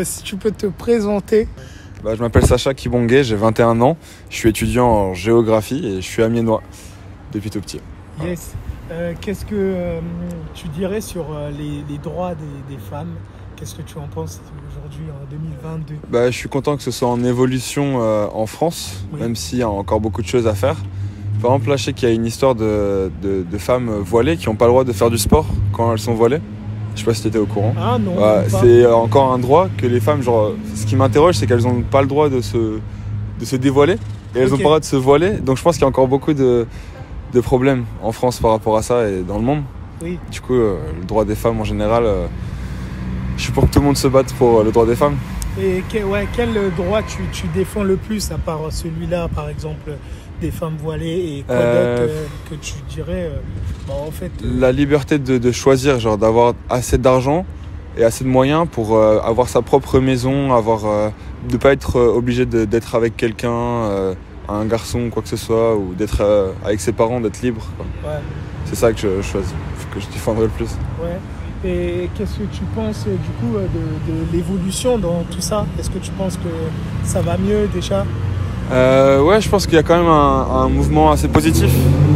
Si tu peux te présenter. Je m'appelle Sacha Kibongué, j'ai 21 ans, je suis étudiant en géographie et je suis amiénois depuis tout petit. Yes. Qu'est-ce que tu dirais sur les droits des femmes? Qu'est-ce que tu en penses aujourd'hui en 2022? Je suis content que ce soit en évolution en France, Oui. même s'il y a encore beaucoup de choses à faire. Par exemple, là, je sais qu'il y a une histoire de femmes voilées qui n'ont pas le droit de faire du sport quand elles sont voilées. Je sais pas si tu étais au courant. Ah non, c'est encore un droit que les femmes, ce qui m'interroge, c'est qu'elles n'ont pas le droit de se dévoiler et elles n'ont pas le droit de se voiler. Donc je pense qu'il y a encore beaucoup de problèmes en France par rapport à ça et dans le monde. Oui. Du coup, le droit des femmes en général, je suis pour que tout le monde se batte pour le droit des femmes. Et quel droit tu défends le plus, à part celui-là, par exemple, des femmes voilées, et quoi d'autre que tu dirais en fait, La liberté de choisir, d'avoir assez d'argent et assez de moyens pour avoir sa propre maison, de ne pas être obligé d'être avec quelqu'un, un garçon ou quoi que ce soit, ou d'être avec ses parents, d'être libre, quoi. Ouais. C'est ça que je choisis, que je défendrai le plus. Ouais. Et qu'est-ce que tu penses du coup de l'évolution dans tout ça? Est-ce que tu penses que ça va mieux déjà? Ouais, je pense qu'il y a quand même un mouvement assez positif.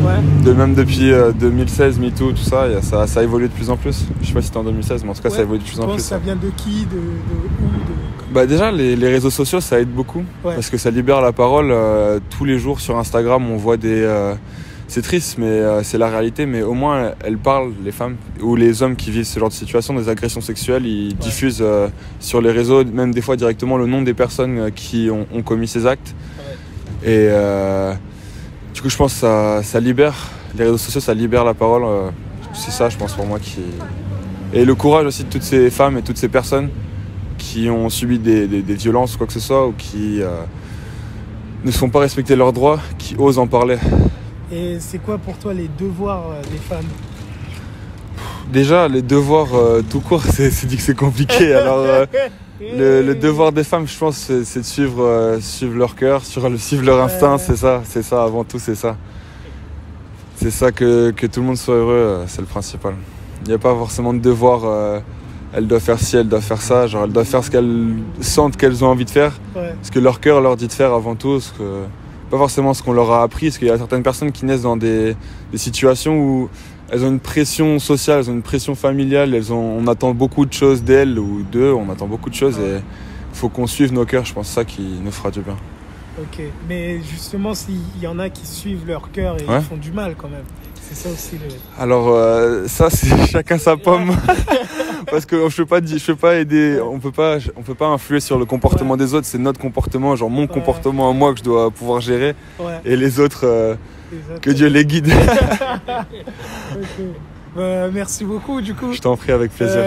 Ouais. Même depuis 2016, MeToo, tout ça, ça a évolué de plus en plus. Je sais pas si c'était en 2016, mais en tout cas, ça évolue de plus en plus. Ça vient de qui, de où Déjà, les réseaux sociaux, ça aide beaucoup. Ouais. Parce que ça libère la parole. Tous les jours sur Instagram, on voit c'est triste, mais c'est la réalité. Mais au moins, elles parlent, les femmes ou les hommes qui vivent ce genre de situation, des agressions sexuelles. Ils diffusent sur les réseaux, même des fois directement, le nom des personnes qui ont commis ces actes. Ouais. Et du coup, je pense que ça libère. Les réseaux sociaux, ça libère la parole. C'est ça, je pense, pour moi. Et le courage aussi de toutes ces femmes et toutes ces personnes qui ont subi des violences ou quoi que ce soit, ou qui ne se font pas respecter leurs droits, qui osent en parler. Et c'est quoi pour toi les devoirs des femmes? Déjà, les devoirs tout court, c'est dit que c'est compliqué. Alors, le devoir des femmes, je pense, c'est de suivre leur cœur, suivre leur instinct. C'est ça, avant tout, c'est ça. C'est ça que tout le monde soit heureux, c'est le principal. Il n'y a pas forcément de devoir. Elles doivent faire ci, elles doivent faire ça. Elles doivent faire ce qu'elles sentent qu'elles ont envie de faire. Ouais. Ce que leur cœur leur dit de faire avant tout. Pas forcément ce qu'on leur a appris. Parce qu'il y a certaines personnes qui naissent dans des situations où elles ont une pression sociale, elles ont une pression familiale. On attend beaucoup de choses d'elles ou d'eux. On attend beaucoup de choses. Et il faut qu'on suive nos cœurs. Je pense que c'est ça qui nous fera du bien. Ok. Mais justement, s'il y en a qui suivent leur cœur et ils font du mal quand même. C'est ça aussi Alors ça, c'est chacun sa pomme. Parce que je peux pas aider, on peut pas influer sur le comportement des autres. C'est notre comportement, mon comportement à moi que je dois pouvoir gérer. Ouais. Et les autres, que Dieu les guide. Okay. Merci beaucoup du coup. Je t'en prie, avec plaisir.